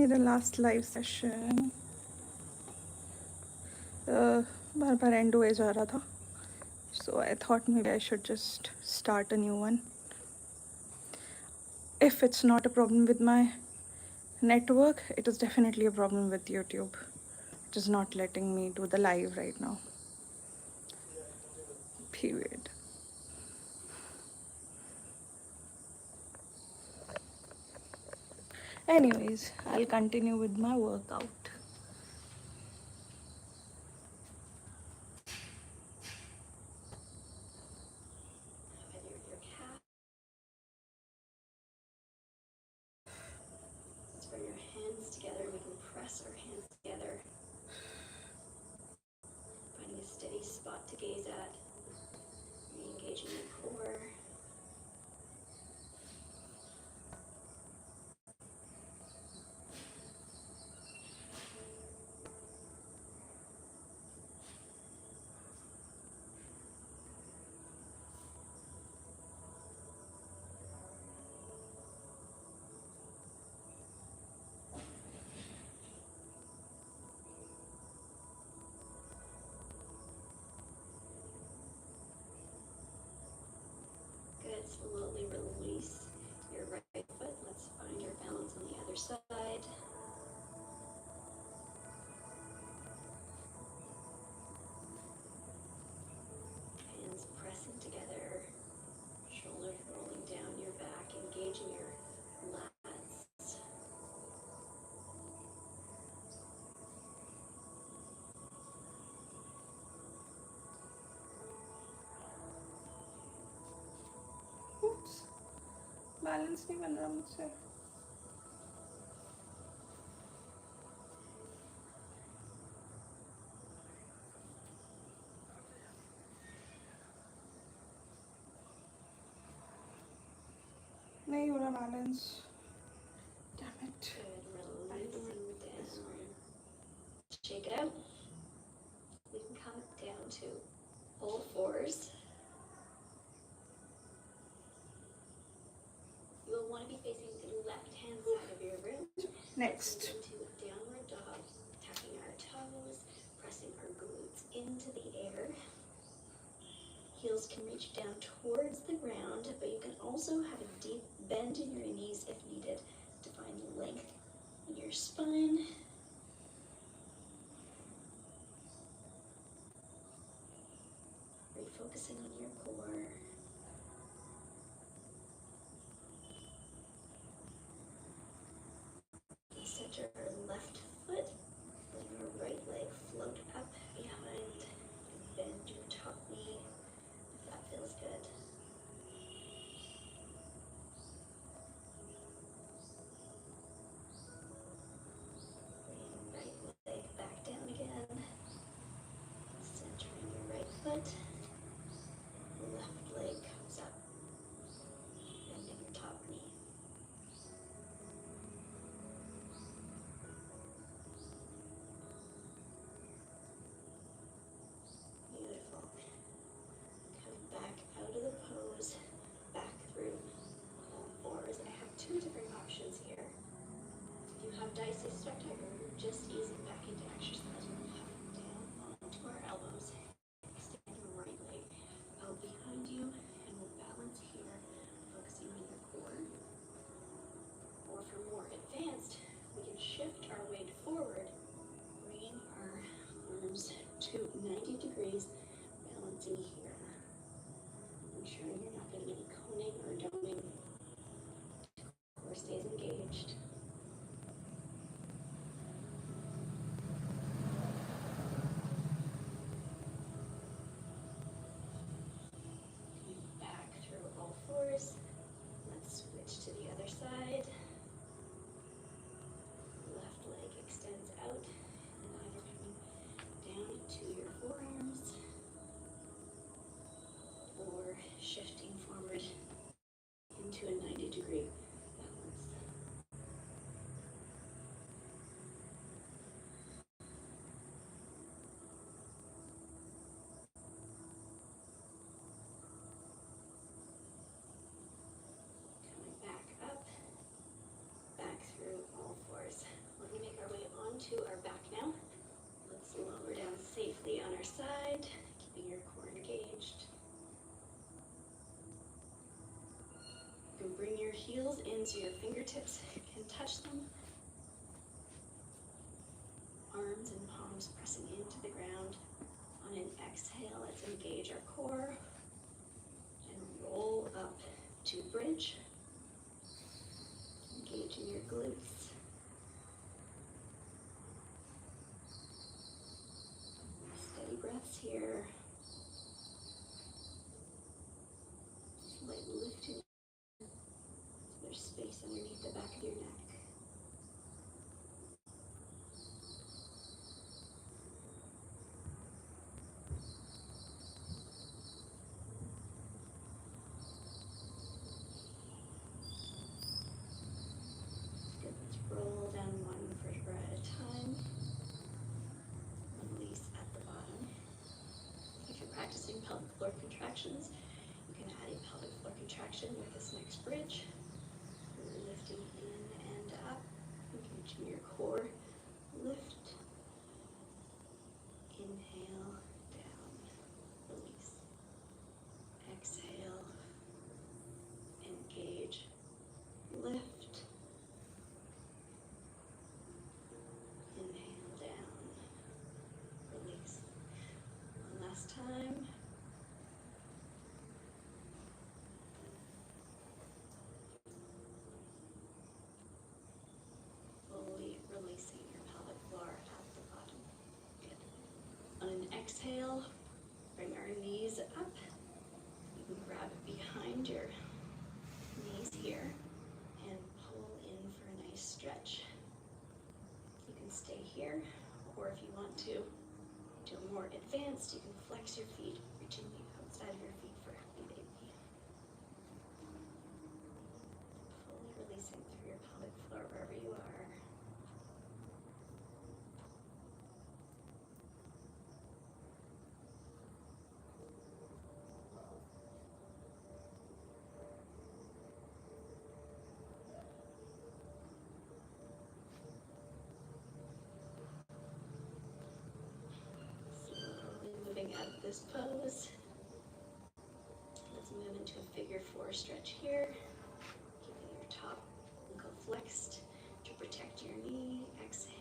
मेरा last live session bar bar and हुए जा रहा था, so I thought maybe I should just start a new one. If it's not a problem with my network, it is definitely a problem with YouTube. It is not letting me do the live right now. Period. Anyways, I'll continue with my workout. Let's bring our hands together. We can press our hands together. Finding a steady spot to gaze at. Re-engaging the core. Good. Slowly release your right foot. Let's find our balance on the other side. Hands pressing together. Shoulders rolling down your back, engaging your lats. Oops, balance नहीं बन रहा मुझसे. नहीं हो रहा balance. Damn it. Good. Releasing down. Shake it out. We can come down to all fours. You will want to be facing the left-hand side of your room. Next. Into a downward dog, tapping our toes, pressing our glutes into the air. Heels can reach down towards the ground, but you can also have a deep bend in your knees if needed to find length in your spine. Refocusing on your core. Center our left foot, let your right leg float up behind, bend your top knee if that feels good. Bring right leg back down again, centering your right foot, left leg comes up, bending your top knee. Beautiful. Come back out of the pose, back through all fours. I have two different options here. If you have dicystitis or you're just easing back into exercise, we'll come down onto our elbows, extend your right leg out behind you, and we'll balance here, focusing on your core. Or for more advanced, we can shift our weight forward, bringing our arms to 90 degrees, balancing here. Ensuring you're not getting any coning or doming. Core stays engaged. Back through all fours. Let's switch to the other side. Left leg extends out and either coming down to your forearms or shifting forward into a 90-degree balance. Coming back up, back through all fours. heels in so your fingertips can touch them. Arms and palms pressing into the ground. On an exhale, let's engage our core and roll up to bridge. Engaging your glutes. Steady breaths here. Light lifting. There's space underneath the back of your neck. Good, let's roll down one vertebra at a time. Release at the bottom. If you're practicing pelvic floor contractions, you can add a pelvic floor contraction with this next bridge. Lifting in and up, engaging your core. Lift, inhale, down, release. Exhale, engage, lift, inhale, down, release. One last time. Fully releasing your pelvic floor at the bottom. Good. On an exhale, bring our knees up. You can grab behind your knees here and pull in for a nice stretch. You can stay here, or if you want to do more advanced, you can flex your feet, reaching the outside of your feet for happy baby. Fully releasing through your pelvic floor wherever you are. Slowly moving out of this pose. Let's move into a figure four stretch here. Keeping your top ankle flexed to protect your knee. Exhale.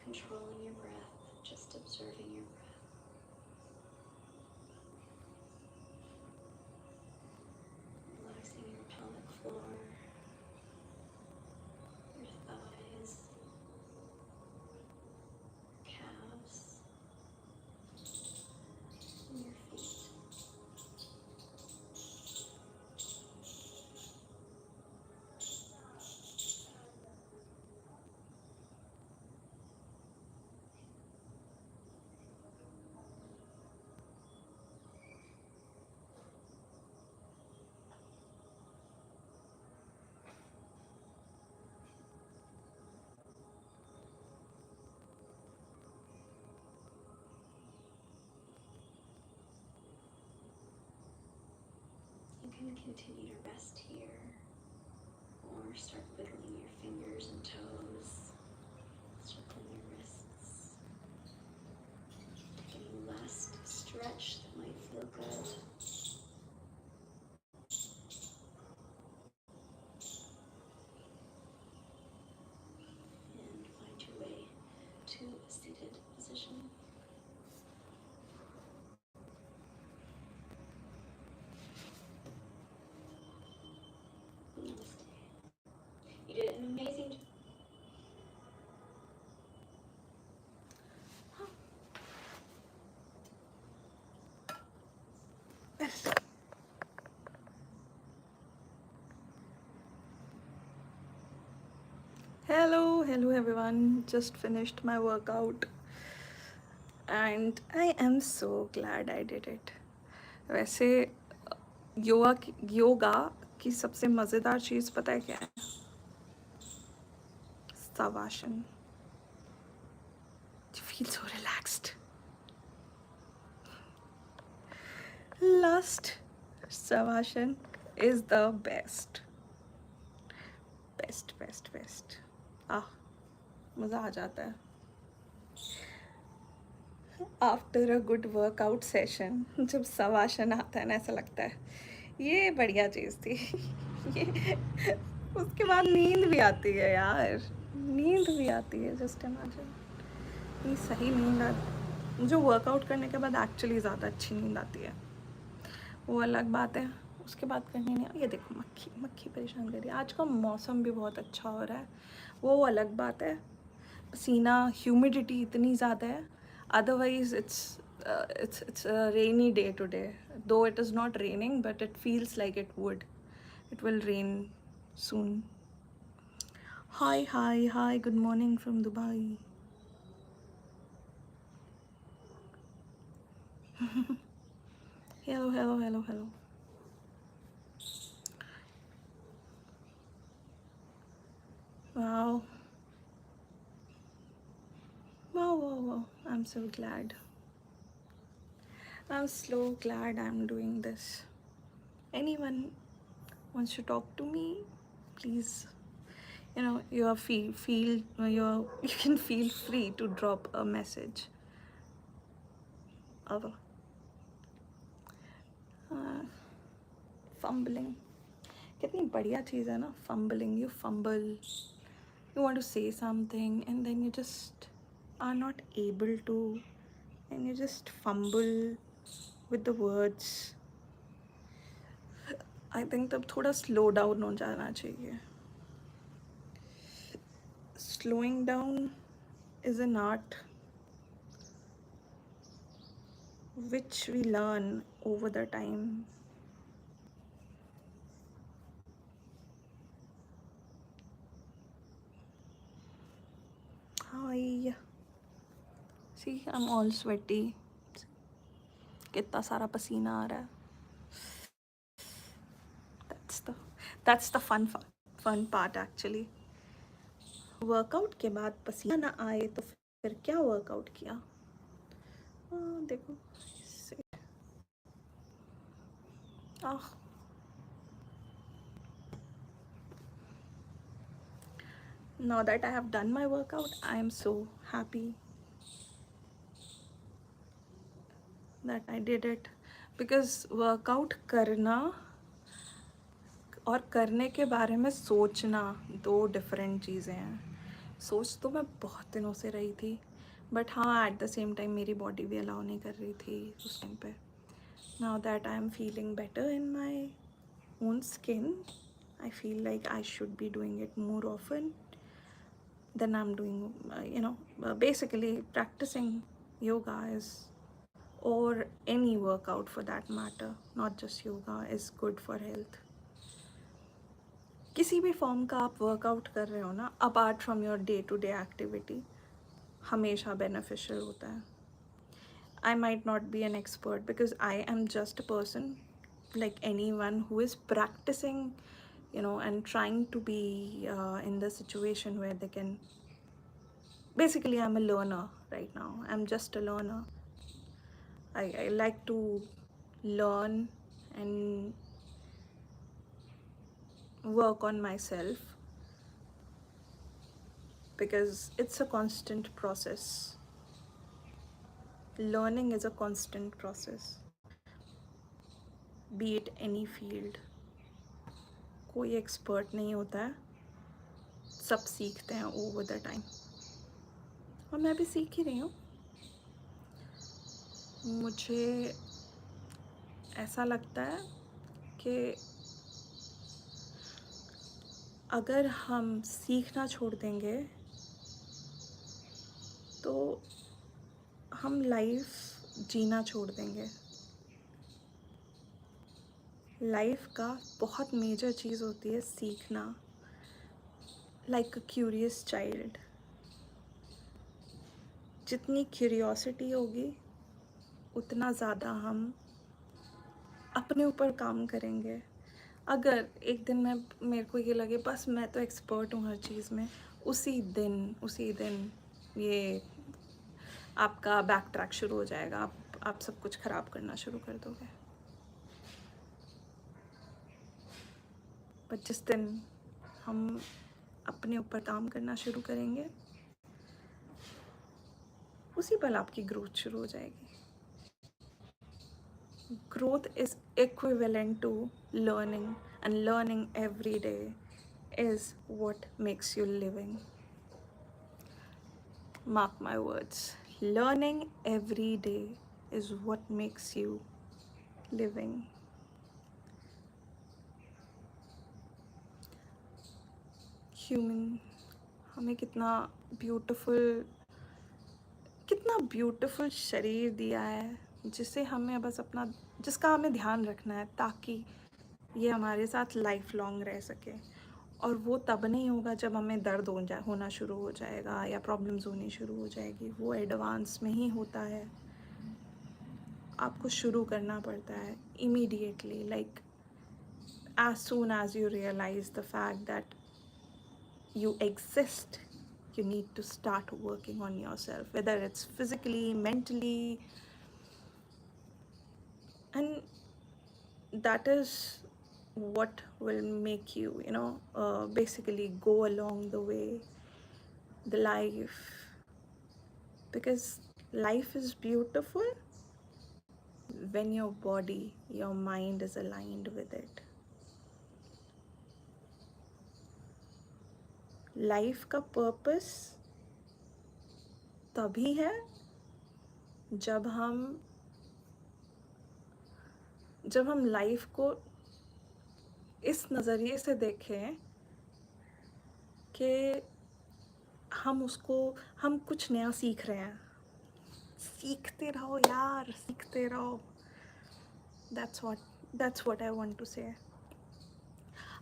controlling your breath, just observing your breath. Relaxing your pelvic floor, your thighs, calves, and your feet. You can continue to rest here or start wiggling your fingers and toes, circling your wrists. Any last stretch that might feel good. And find your way to a seated position. Namaste. You did an amazing job. Hello everyone. Just finished my workout and I am so glad I did it. वैसे योगा की सबसे मज़ेदार चीज़ पता है क्या है? Savasana. You feel so relaxed. Last Savasana is the best. Best. Ah, मज़ा आ जाता है. After a good workout session जब सवाशन आता है ना, ऐसा लगता है ये बढ़िया चीज़ थी. ये उसके बाद नींद भी आती है यार, नींद भी आती है. जस्ट इमेजिन, ये सही नींद आती. मुझे वर्कआउट करने के बाद एक्चुअली ज़्यादा अच्छी नींद आती है, वो अलग बात है. उसके बाद करनी नहीं. ये देखो मक्खी मक्खी परेशान कर रही है. आज का मौसम भी बहुत अच्छा हो रहा है, वो अलग बात है. पसीना, ह्यूमिडिटी इतनी ज़्यादा है. Otherwise, it's a rainy day today. Though it is not raining, but it feels like it would. It will rain soon. Hi. Good morning from Dubai. Hello. Wow. Wow. I'm so glad. I'm so glad I'm doing this. Anyone wants to talk to me, please, you are feel you can feel free to drop a message. Our fumbling, कितनी बढ़िया चीज़ है ना. fumbling, you fumble, you want to say something and then you just are not able to, and you just fumble with the words. I think तब थोड़ा slow down हो जाना चाहिए. Slowing down is an art which we learn over the time. Hi. See, I'm all sweaty. कितना सारा पसीना आ रहा है. That's the fun part actually. Workout के बाद पसीना ना आए तो फिर क्या वर्कआउट किया. देखो. Now that I have done my workout, I am so happy that I did it. Because workout करना और करने के बारे में सोचना दो डिफरेंट चीज़ें हैं. सोच तो मैं बहुत दिनों से रही थी, बट हाँ एट द सेम टाइम मेरी बॉडी भी अलाउ नहीं कर रही थी उस टाइम पे. Now that I am feeling better in my own skin, I feel like I should be doing it more often than I'm doing. Basically practicing yoga is, or any workout for that matter, not just yoga, is good for health. किसी भी form का आप workout कर रहे हो ना, apart from your day to day activity, हमेशा beneficial होता है. I might not be an expert because I am just a person like anyone who is practicing, and trying to be in the situation where they can. Basically, I'm a learner right now. I'm just a learner. I like to learn and work on myself because it's a constant process. Learning is a constant process, be it any field. कोई expert नहीं होता है, सब सीखते हैं over the time, और मैं भी सीख ही रही हूँ. मुझे ऐसा लगता है कि अगर हम सीखना छोड़ देंगे तो हम लाइफ जीना छोड़ देंगे. लाइफ का बहुत मेजर चीज़ होती है सीखना. लाइक अ क्यूरियस चाइल्ड, जितनी क्यूरियोसिटी होगी उतना ज़्यादा हम अपने ऊपर काम करेंगे. अगर एक दिन मेरे को ये लगे बस मैं तो एक्सपर्ट हूँ हर चीज़ में, उसी दिन ये आपका बैक ट्रैक शुरू हो जाएगा. आप सब कुछ ख़राब करना शुरू कर दोगे. पर जिस दिन हम अपने ऊपर काम करना शुरू करेंगे उसी पल आपकी ग्रोथ शुरू हो जाएगी. Growth is equivalent to learning, and learning every day is what makes you living. Mark my words. Learning every day is what makes you living. Human, हमें कितना ब्यूटीफुल शरीर दिया है, जिसका हमें ध्यान रखना है ताकि ये हमारे साथ लाइफ लॉन्ग रह सके. और वो तब नहीं होगा जब हमें दर्द होना शुरू हो जाएगा या प्रॉब्लम्स होनी शुरू हो जाएगी. वो एडवांस में ही होता है. आपको शुरू करना पड़ता है immediately, like as soon as you realize the fact that you exist, you need to start working on yourself, whether it's physically, mentally, and that is what will make you, basically go along the way, the life, because life is beautiful when your body, your mind is aligned with it. Life का purpose तभी है जब हम life को इस नज़रिए से देखें कि हम कुछ नया सीख रहे हैं. सीखते रहो यार, सीखते रहो. that's what I want to say.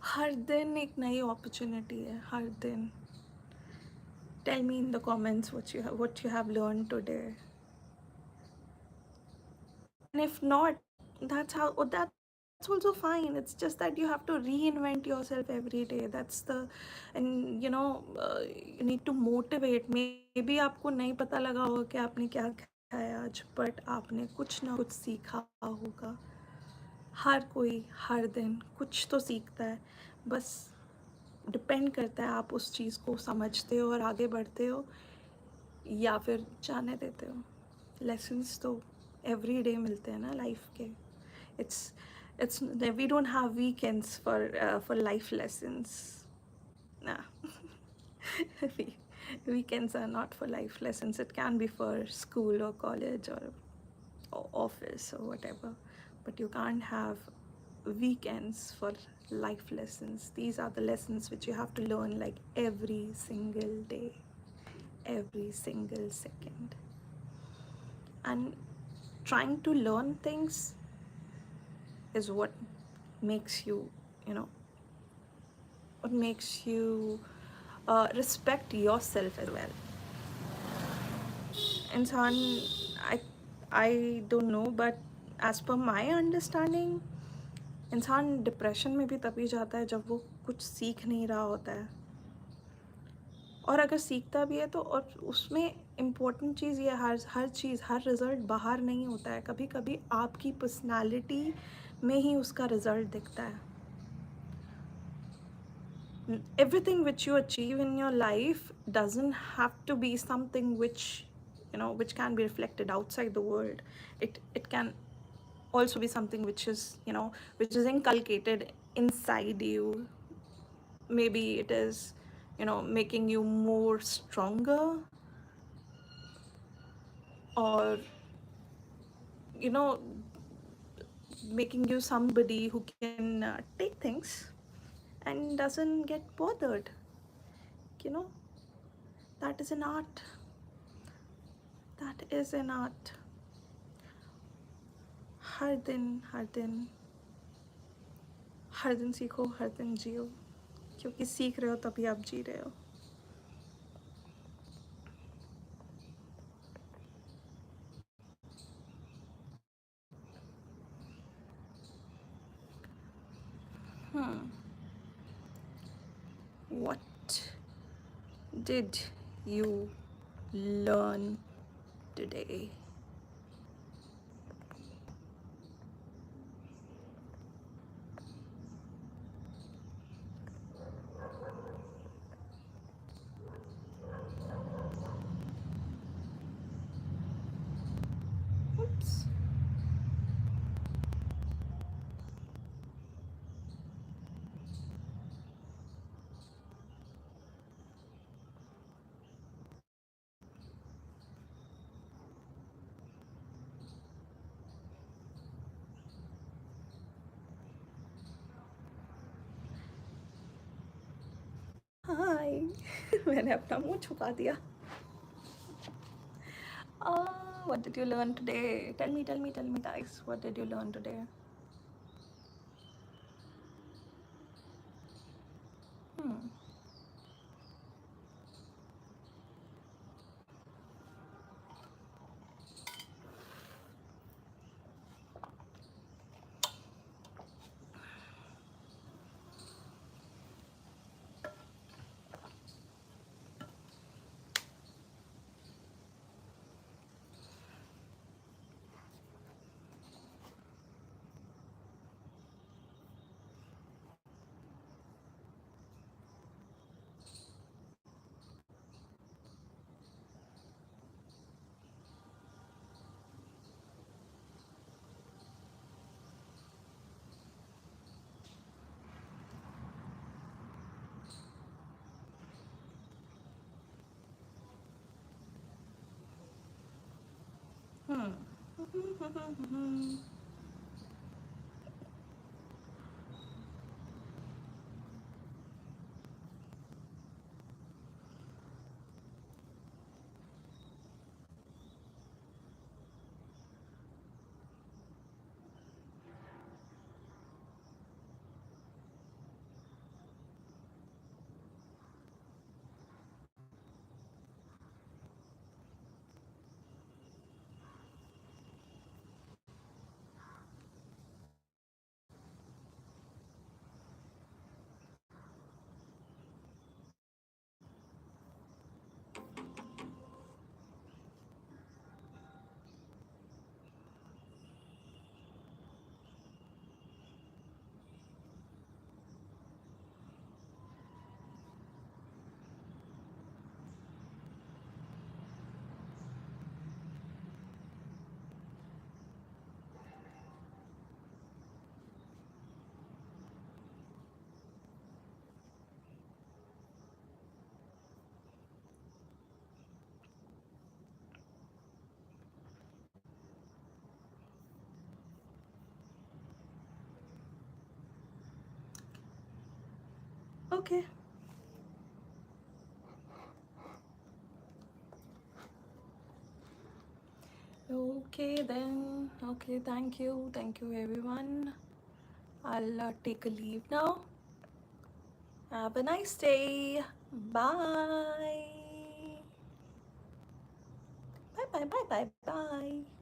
हर दिन एक नई अपॉर्चुनिटी है, हर दिन. Tell me in the comments what you have learned today. And if not, that's also fine. It's just that you have to reinvent yourself every day. And you need to motivate. Maybe आपको नहीं पता लगा होगा कि आपने क्या खाया आज, but आपने कुछ ना कुछ सीखा होगा. हर कोई हर दिन कुछ तो सीखता है. बस डिपेंड करता है आप उस चीज़ को समझते हो और आगे बढ़ते हो या फिर जाने देते हो. लेसन्स तो एवरी डे मिलते हैं ना लाइफ के. it's we don't have weekends for life lessons. Nah. Weekends are not for life lessons. It can be for school or college or office or whatever, but you can't have weekends for life lessons. These are the lessons which you have to learn like every single day, every single second. And trying to learn things is what makes you, you know, what makes you respect yourself as well. इंसान I I don't know, but as per my understanding, इंसान depression में भी तभी जाता है जब वो कुछ सीख नहीं रहा होता है, और अगर सीखता भी है तो और उसमें इम्पोर्टेंट चीज़ ये हर चीज़ हर रिज़ल्ट बाहर नहीं होता है, कभी कभी आपकी पर्सनालिटी में ही उसका रिज़ल्ट दिखता है. Everything which you achieve in your life doesn't have to be something which, you know, which can be reflected outside the world. It can also be something which is, you know, which is inculcated inside you. Maybe it is, you know, making you more stronger, or, you know, making you somebody who can take things and doesn't get bothered. You know, that is an art. That is an art. हर दिन हर दिन सीखो, हर दिन जियो, क्योंकि सीख रहे हो तभी आप जी रहे हो. What did you learn today? Oops. हाय. मैंने अपना मुंह छुपा दिया. What did you learn today? Tell me, guys. What did you learn today? Hmm. Hmm. Okay. Okay then. Okay, thank you. Thank you everyone. I'll take a leave now. Have a nice day. Bye. Bye bye bye bye bye.